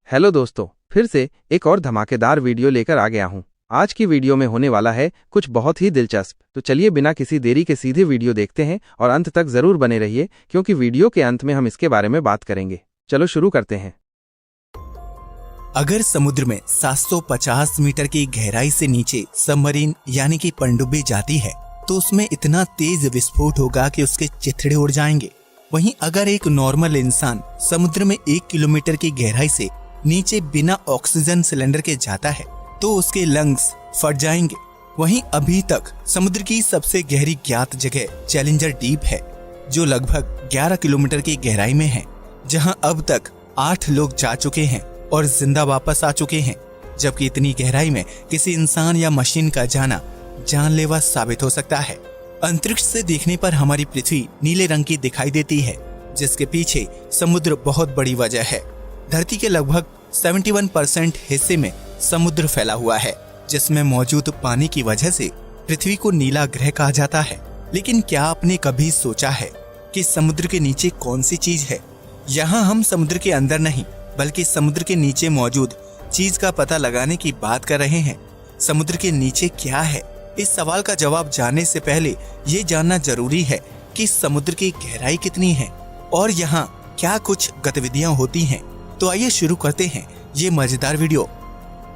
Hello दोस्तों, फिर से एक और धमाकेदार वीडियो लेकर आ गया हूँ। आज की वीडियो में होने वाला है कुछ बहुत ही दिलचस्प। तो चलिए बिना किसी देरी के सीधे वीडियो देखते हैं और अंत तक जरूर बने रहिए, क्योंकि वीडियो के अंत में हम इसके बारे में बात करेंगे। चलो शुरू करते हैं। अगर समुद्र में 750 मीटर की गहराई से नीचे सबमरीन यानी कि पनडुब्बी जाती है तो उसमें इतना तेज विस्फोट होगा कि उसके चिथड़े उड़ जाएंगे। वहीं अगर एक नॉर्मल इंसान समुद्र में 1 किलोमीटर की गहराई से नीचे बिना ऑक्सीजन सिलेंडर के जाता है तो उसके लंग्स फट जाएंगे। वहीं अभी तक समुद्र की सबसे गहरी ज्ञात जगह चैलेंजर डीप है, जो लगभग 11 किलोमीटर की गहराई में है, जहां अब तक 8 लोग जा चुके हैं और जिंदा वापस आ चुके हैं। जबकि इतनी गहराई में किसी इंसान या मशीन का जाना जानलेवा साबित हो सकता है। अंतरिक्ष से देखने पर हमारी पृथ्वी नीले रंग की दिखाई देती है, जिसके पीछे समुद्र बहुत बड़ी वजह है। धरती के लगभग 71% हिस्से में समुद्र फैला हुआ है, जिसमें मौजूद पानी की वजह से पृथ्वी को नीला ग्रह कहा जाता है। लेकिन क्या आपने कभी सोचा है कि समुद्र के नीचे कौन सी चीज है? यहाँ हम समुद्र के अंदर नहीं बल्कि समुद्र के नीचे मौजूद चीज का पता लगाने की बात कर रहे हैं। समुद्र के नीचे क्या है? इस सवाल का जवाब जानने से पहले ये जानना जरूरी है कि समुद्र की गहराई कितनी है और यहाँ क्या कुछ गतिविधियां होती हैं। तो आइए शुरू करते हैं ये मजेदार वीडियो।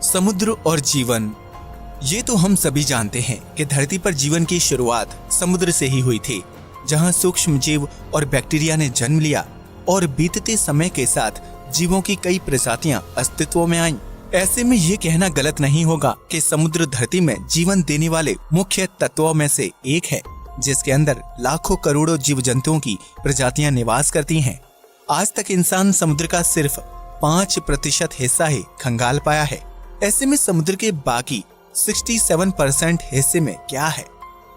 समुद्र और जीवन। ये तो हम सभी जानते हैं कि धरती पर जीवन की शुरुआत समुद्र से ही हुई थी, जहाँ सूक्ष्म जीव और बैक्टीरिया ने जन्म लिया और बीतते समय के साथ जीवों की कई प्रजातियां अस्तित्व में आईं। ऐसे में ये कहना गलत नहीं होगा कि समुद्र धरती में जीवन देने वाले मुख्य तत्वों में से एक है, जिसके अंदर लाखों करोड़ों जीव जंतुओं की प्रजातियां निवास करती हैं। आज तक इंसान समुद्र का सिर्फ 5% हिस्सा ही खंगाल पाया है। ऐसे में समुद्र के बाकी 67% हिस्से में क्या है,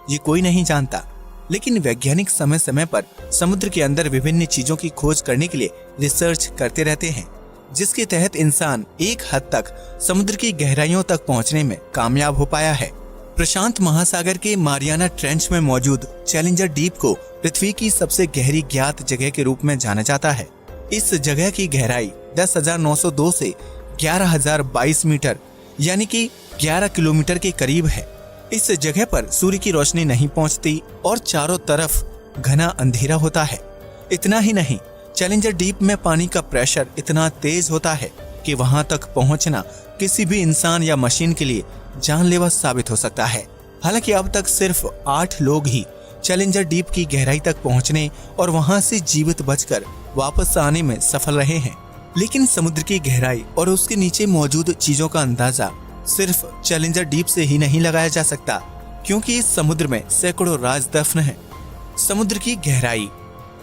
ये कोई नहीं जानता। लेकिन वैज्ञानिक समय समय पर समुद्र के अंदर विभिन्न चीजों की खोज करने के लिए रिसर्च करते रहते हैं, जिसके तहत इंसान एक हद तक समुद्र की गहराइयों तक पहुंचने में कामयाब हो पाया है। प्रशांत महासागर के मारियाना ट्रेंच में मौजूद चैलेंजर डीप को पृथ्वी की सबसे गहरी ज्ञात जगह के रूप में जाना जाता है। इस जगह की गहराई 10,902 से 11,022 मीटर यानी कि 11 किलोमीटर के करीब है। इस जगह पर सूर्य की रोशनी नहीं पहुंचती और चारों तरफ घना अंधेरा होता है। इतना ही नहीं, चैलेंजर डीप में पानी का प्रेशर इतना तेज होता है कि वहां तक पहुंचना किसी भी इंसान या मशीन के लिए जानलेवा साबित हो सकता है। हालांकि अब तक सिर्फ 8 लोग ही चैलेंजर डीप की गहराई तक पहुंचने और वहां से जीवित बचकर वापस आने में सफल रहे हैं। लेकिन समुद्र की गहराई और उसके नीचे मौजूद चीजों का अंदाजा सिर्फ चैलेंजर डीप से ही नहीं लगाया जा सकता, क्योंकि इस समुद्र में सैकड़ों राज दफन हैं। समुद्र की गहराई।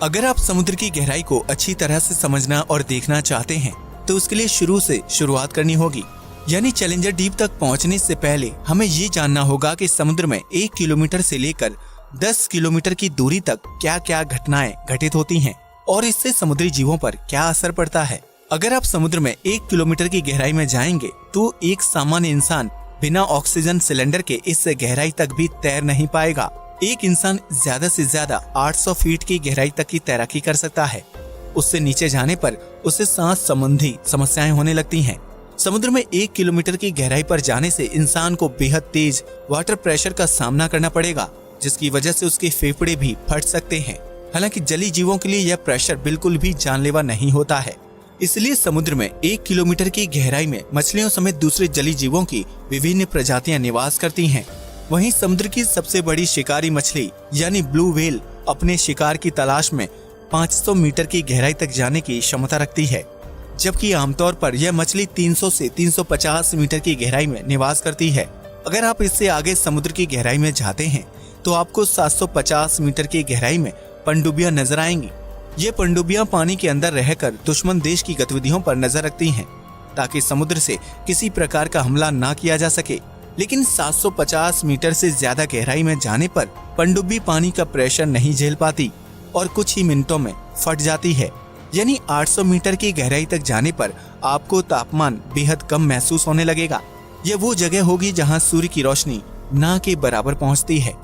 अगर आप समुद्र की गहराई को अच्छी तरह से समझना और देखना चाहते हैं तो उसके लिए शुरू से शुरुआत करनी होगी। यानी चैलेंजर डीप तक पहुंचने से पहले हमें ये जानना होगा कि समुद्र में 1 किलोमीटर से लेकर 10 किलोमीटर की दूरी तक क्या क्या घटनाएं घटित होती हैं और इससे समुद्री जीवों पर क्या असर पड़ता है। अगर आप समुद्र में 1 किलोमीटर की गहराई में जाएंगे तो एक सामान्य इंसान बिना ऑक्सीजन सिलेंडर के इस गहराई तक भी तैर नहीं पाएगा। एक इंसान ज्यादा से ज्यादा 800 फीट की गहराई तक की तैराकी कर सकता है। उससे नीचे जाने पर उसे सांस संबंधी समस्याएं होने लगती हैं। समुद्र में 1 किलोमीटर की गहराई पर जाने से इंसान को बेहद तेज वाटर प्रेशर का सामना करना पड़ेगा, जिसकी वजह से उसके फेफड़े भी फट सकते हैं। हालांकि जलीय जीवों के लिए यह प्रेशर बिल्कुल भी जानलेवा नहीं होता है। इसलिए समुद्र में 1 किलोमीटर की गहराई में मछलियों समेत दूसरे जलीय जीवों की विभिन्न प्रजातियां निवास करती हैं। वहीं समुद्र की सबसे बड़ी शिकारी मछली यानी ब्लू व्हेल अपने शिकार की तलाश में 500 मीटर की गहराई तक जाने की क्षमता रखती है, जबकि आमतौर पर यह मछली 300 से 350 मीटर की गहराई में निवास करती है। अगर आप इससे आगे समुद्र की गहराई में जाते हैं तो आपको 750 मीटर की गहराई में पनडुब्बियां नजर आएंगी। ये पनडुब्बियां पानी के अंदर रहकर दुश्मन देश की गतिविधियों पर नजर रखती हैं, ताकि समुद्र से किसी प्रकार का हमला ना किया जा सके। लेकिन 750 मीटर से ज्यादा गहराई में जाने पर पनडुब्बी पानी का प्रेशर नहीं झेल पाती और कुछ ही मिनटों में फट जाती है। यानी 800 मीटर की गहराई तक जाने पर आपको तापमान बेहद कम महसूस होने लगेगा। यह वो जगह होगी जहां सूर्य की रोशनी ना के बराबर पहुंचती है।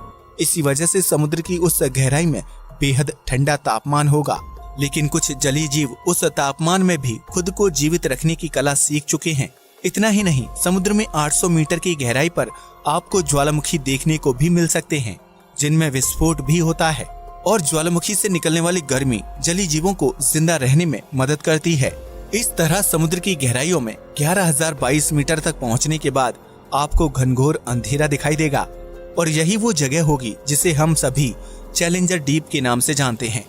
इसी वजह से समुद्र की उस गहराई में बेहद ठंडा तापमान होगा। लेकिन कुछ जलीय जीव उस तापमान में भी खुद को जीवित रखने की कला सीख चुके हैं। इतना ही नहीं, समुद्र में 800 मीटर की गहराई पर आपको ज्वालामुखी देखने को भी मिल सकते हैं, जिनमें विस्फोट भी होता है। और ज्वालामुखी से निकलने वाली गर्मी जलीय जीवों को जिंदा रहने में मदद करती है। इस तरह समुद्र की गहराइयों में 11,022 मीटर तक पहुंचने के बाद आपको घनघोर अंधेरा दिखाई देगा, और यही वो जगह होगी जिसे हम सभी चैलेंजर डीप के नाम से जानते हैं।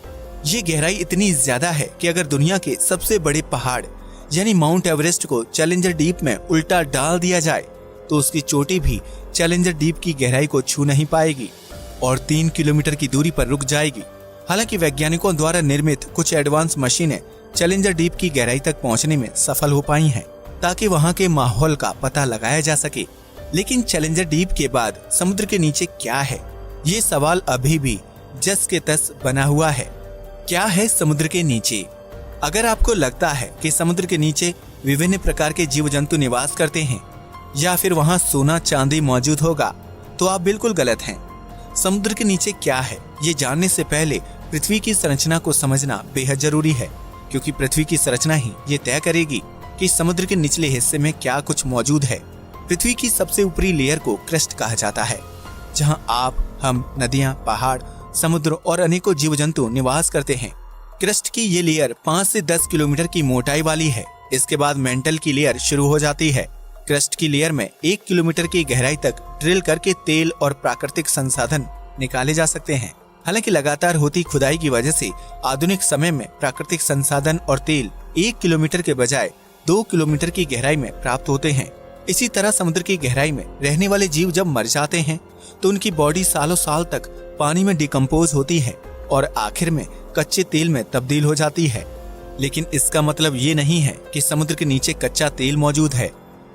ये गहराई इतनी ज्यादा है कि अगर दुनिया के सबसे बड़े पहाड़ यानी माउंट एवरेस्ट को चैलेंजर डीप में उल्टा डाल दिया जाए तो उसकी चोटी भी चैलेंजर डीप की गहराई को छू नहीं पाएगी और 3 किलोमीटर की दूरी पर रुक जाएगी। हालांकि वैज्ञानिकों द्वारा निर्मित कुछ एडवांस मशीनें चैलेंजर डीप की गहराई तक पहुंचने में सफल हो पाई हैं, ताकि वहां के माहौल का पता लगाया जा सके। लेकिन चैलेंजर डीप के बाद समुद्र के नीचे क्या है, ये सवाल अभी भी जस के तस बना हुआ है। क्या है समुद्र के नीचे? अगर आपको लगता है कि समुद्र के नीचे विभिन्न प्रकार के जीव जंतु निवास करते हैं या फिर वहां सोना चांदी मौजूद होगा, तो आप बिल्कुल गलत हैं। समुद्र के नीचे क्या है, ये जानने से पहले पृथ्वी की संरचना को समझना बेहद जरूरी है, क्योंकि पृथ्वी की संरचना ही ये तय करेगी कि समुद्र के निचले हिस्से में क्या कुछ मौजूद है। पृथ्वी की सबसे ऊपरी लेयर को क्रस्ट कहा जाता है, जहां आप, हम, नदियां, पहाड़, समुद्र और अनेकों जीव जंतु निवास करते हैं। क्रस्ट की ये लेयर 5 से 10 किलोमीटर की मोटाई वाली है। इसके बाद मेंटल की लेयर शुरू हो जाती है। क्रस्ट की लेयर में 1 किलोमीटर की गहराई तक ड्रिल करके तेल और प्राकृतिक संसाधन निकाले जा सकते हैं। हालांकि लगातार होती खुदाई की वजह से आधुनिक समय में प्राकृतिक संसाधन और तेल 1 किलोमीटर के बजाय 2 किलोमीटर की गहराई में प्राप्त होते हैं। इसी तरह समुद्र की गहराई में रहने वाले जीव जब मर जाते हैं तो उनकी बॉडी सालों साल तक पानी में डिकम्पोज होती है और आखिर में कच्चे तेल में तब्दील हो जाती है। लेकिन इसका मतलब ये नहीं है कि समुद्र के नीचे कच्चा तेल मौजूद है,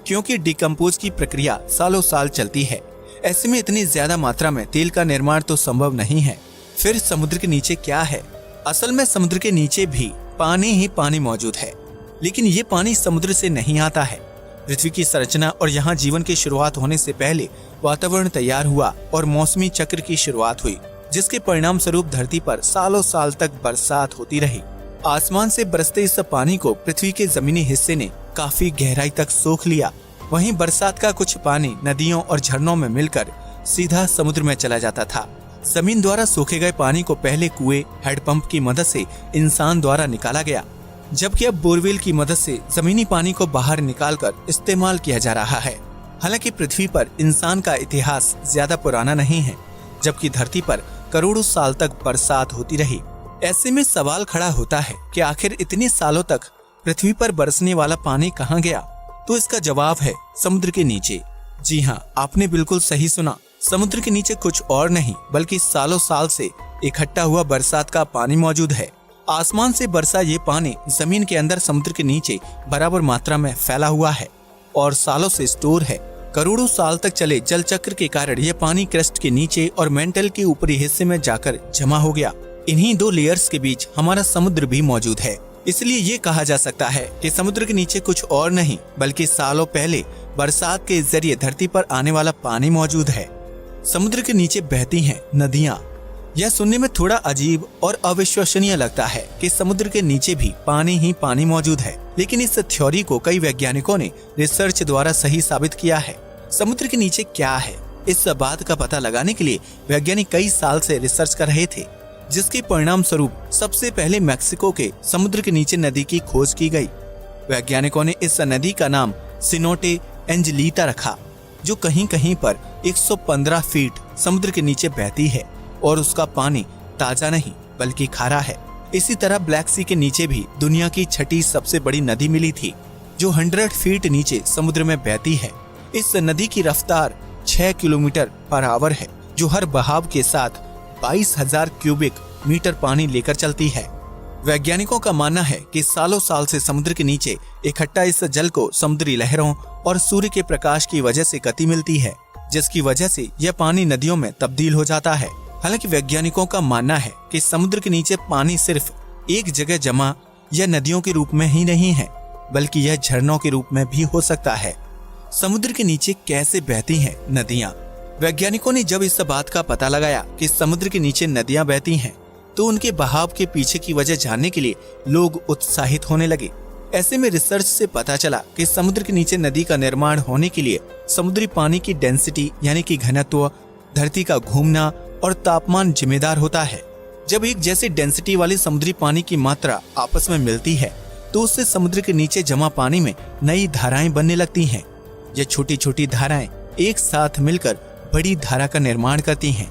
क्योंकि डिकम्पोज की प्रक्रिया सालों साल चलती है। ऐसे में इतनी ज्यादा मात्रा में तेल का निर्माण तो संभव नहीं है। फिर समुद्र के नीचे क्या है? असल में समुद्र के नीचे भी पानी ही पानी मौजूद है, लेकिन ये पानी समुद्र से नहीं आता है। पृथ्वी की संरचना और यहाँ जीवन की शुरुआत होने से पहले वातावरण तैयार हुआ और मौसमी चक्र की शुरुआत हुई, जिसके परिणाम स्वरूप धरती पर सालों साल तक बरसात होती रही। आसमान से बरसते इस पानी को पृथ्वी के जमीनी हिस्से ने काफी गहराई तक सोख लिया। वहीं बरसात का कुछ पानी नदियों और झरनों में मिलकर सीधा समुद्र में चला जाता था। जमीन द्वारा सोखे गए पानी को पहले कुएं, हैंडपंप की मदद से इंसान द्वारा निकाला गया, जबकि अब बोरवेल की मदद से जमीनी पानी को बाहर निकालकर इस्तेमाल किया जा रहा है। हालांकि पृथ्वी पर इंसान का इतिहास ज्यादा पुराना नहीं है, जबकि धरती पर करोड़ों साल तक बरसात होती रही। ऐसे में सवाल खड़ा होता है कि आखिर इतने सालों तक पृथ्वी पर बरसने वाला पानी कहाँ गया? तो इसका जवाब है समुद्र के नीचे। जी हाँ, आपने बिल्कुल सही सुना। समुद्र के नीचे कुछ और नहीं बल्कि सालों साल से इकट्ठा हुआ बरसात का पानी मौजूद है। आसमान से बरसा ये पानी जमीन के अंदर समुद्र के नीचे बराबर मात्रा में फैला हुआ है और सालों से स्टोर है। करोड़ों साल तक चले जल चक्र के कारण यह पानी क्रस्ट के नीचे और मेंटल के ऊपरी हिस्से में जाकर जमा हो गया। इन्हीं 2 लेयर्स के बीच हमारा समुद्र भी मौजूद है। इसलिए ये कहा जा सकता है कि समुद्र के नीचे कुछ और नहीं बल्कि सालों पहले बरसात के जरिए धरती पर आने वाला पानी मौजूद है। समुद्र के नीचे बहती हैं नदियाँ। यह सुनने में थोड़ा अजीब और अविश्वसनीय लगता है कि समुद्र के नीचे भी पानी ही पानी मौजूद है, लेकिन इस थ्योरी को कई वैज्ञानिकों ने रिसर्च द्वारा सही साबित किया है। समुद्र के नीचे क्या है, इस बात का पता लगाने के लिए वैज्ञानिक कई साल से रिसर्च कर रहे थे, जिसके परिणाम स्वरूप सबसे पहले मैक्सिको के समुद्र के नीचे नदी की खोज की गई। वैज्ञानिकों ने इस नदी का नाम सिनोटे एंजेलिटा रखा, जो कहीं कहीं पर 115 फीट समुद्र के नीचे बहती है और उसका पानी ताजा नहीं बल्कि खारा है। इसी तरह ब्लैक सी के नीचे भी दुनिया की 6ठी सबसे बड़ी नदी मिली थी, जो 100 फीट नीचे समुद्र में बहती है। इस नदी की रफ्तार 6 किलोमीटर पर आवर है, जो हर बहाव के साथ 22,000 क्यूबिक मीटर पानी लेकर चलती है। वैज्ञानिकों का मानना है कि सालों साल से समुद्र के नीचे इकट्ठा इस जल को समुद्री लहरों और सूर्य के प्रकाश की वजह से गति मिलती है, जिसकी वजह से यह पानी नदियों में तब्दील हो जाता है। हालांकि वैज्ञानिकों का मानना है कि समुद्र के नीचे पानी सिर्फ एक जगह जमा या नदियों के रूप में ही नहीं है, बल्कि यह झरनों के रूप में भी हो सकता है। समुद्र के नीचे कैसे बहती हैं नदियाँ? वैज्ञानिकों ने जब इस बात का पता लगाया कि समुद्र के नीचे नदियाँ बहती हैं, तो उनके बहाव के पीछे की वजह जानने के लिए लोग उत्साहित होने लगे। ऐसे में रिसर्च से पता चला कि समुद्र के नीचे नदी का निर्माण होने के लिए समुद्री पानी की डेंसिटी यानी कि घनत्व, धरती का घूमना और तापमान जिम्मेदार होता है। जब एक जैसी डेंसिटी वाली समुद्री पानी की मात्रा आपस में मिलती है तो उससे समुद्र के नीचे जमा पानी में नई धाराएं बनने लगती हैं। ये छोटी छोटी धाराएं एक साथ मिलकर बड़ी धारा का निर्माण करती हैं,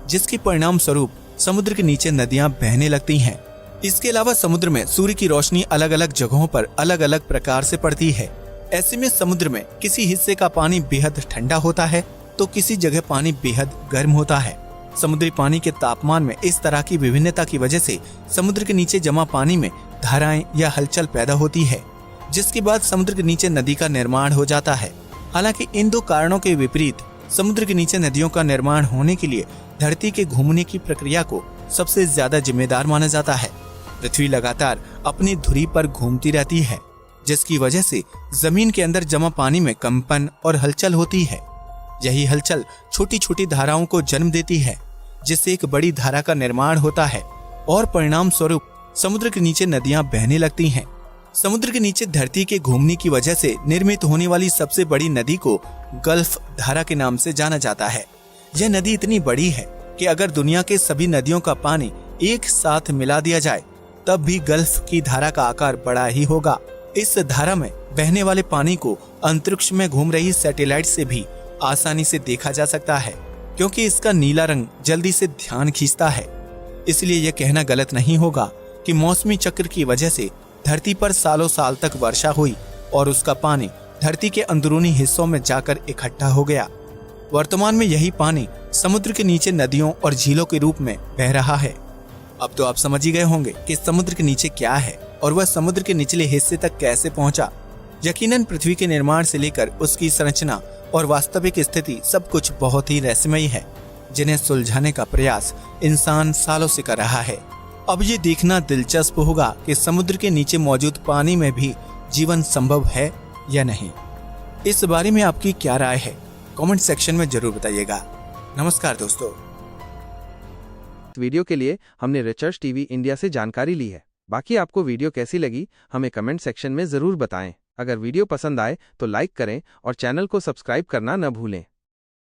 जिसके परिणाम स्वरूप समुद्र के नीचे नदियां बहने लगती हैं। इसके अलावा समुद्र में सूर्य की रोशनी अलग अलग जगहों पर अलग अलग प्रकार से पड़ती है। ऐसे में समुद्र में किसी हिस्से का पानी बेहद ठंडा होता है तो किसी जगह पानी बेहद गर्म होता है। समुद्री पानी के तापमान में इस तरह की विभिन्नता की वजह से समुद्र के नीचे जमा पानी में धाराएं या हलचल पैदा होती है, जिसके बाद समुद्र के नीचे नदी का निर्माण हो जाता है। हालांकि इन दो कारणों के विपरीत समुद्र के नीचे नदियों का निर्माण होने के लिए धरती के घूमने की प्रक्रिया को सबसे ज्यादा जिम्मेदार माना जाता है। पृथ्वी लगातार अपनी धुरी पर घूमती रहती है, जिसकी वजह से जमीन के अंदर जमा पानी में कंपन और हलचल होती है। यही हलचल छोटी छोटी धाराओं को जन्म देती है, जिससे एक बड़ी धारा का निर्माण होता है और परिणाम स्वरूप समुद्र के नीचे नदियां बहने लगती हैं। समुद्र के नीचे धरती के घूमने की वजह से निर्मित होने वाली सबसे बड़ी नदी को गल्फ धारा के नाम से जाना जाता है। यह नदी इतनी बड़ी है कि अगर दुनिया के सभी नदियों का पानी एक साथ मिला दिया जाए तब भी गल्फ की धारा का आकार बड़ा ही होगा। इस धारा में बहने वाले पानी को अंतरिक्ष में घूम रही सैटेलाइट से भी आसानी से देखा जा सकता है, क्योंकि इसका नीला रंग जल्दी से ध्यान खींचता है। इसलिए यह कहना गलत नहीं होगा कि मौसमी चक्र की वजह से धरती पर सालों साल तक वर्षा हुई और उसका पानी धरती के अंदरूनी हिस्सों में जाकर इकट्ठा हो गया। वर्तमान में यही पानी समुद्र के नीचे नदियों और झीलों के रूप में बह रहा है। अब तो आप समझ ही गए होंगे कि समुद्र के नीचे क्या है और वह समुद्र के निचले हिस्से तक कैसे पहुंचा। यकीनन पृथ्वी के निर्माण से लेकर उसकी संरचना और वास्तविक स्थिति सब कुछ बहुत ही रहस्यमयी है, जिन्हें सुलझाने का प्रयास इंसान सालों से कर रहा है। अब ये देखना दिलचस्प होगा कि समुद्र के नीचे मौजूद पानी में भी जीवन संभव है या नहीं। इस बारे में आपकी क्या राय है, कमेंट सेक्शन में जरूर बताइएगा। नमस्कार दोस्तों। इस वीडियो के लिए हमने रिसर्च टीवी इंडिया से जानकारी ली है। बाकी आपको वीडियो कैसी लगी हमें कमेंट सेक्शन में जरूर बताएं। अगर वीडियो पसंद आए तो लाइक करें और चैनल को सब्सक्राइब करना न भूलें।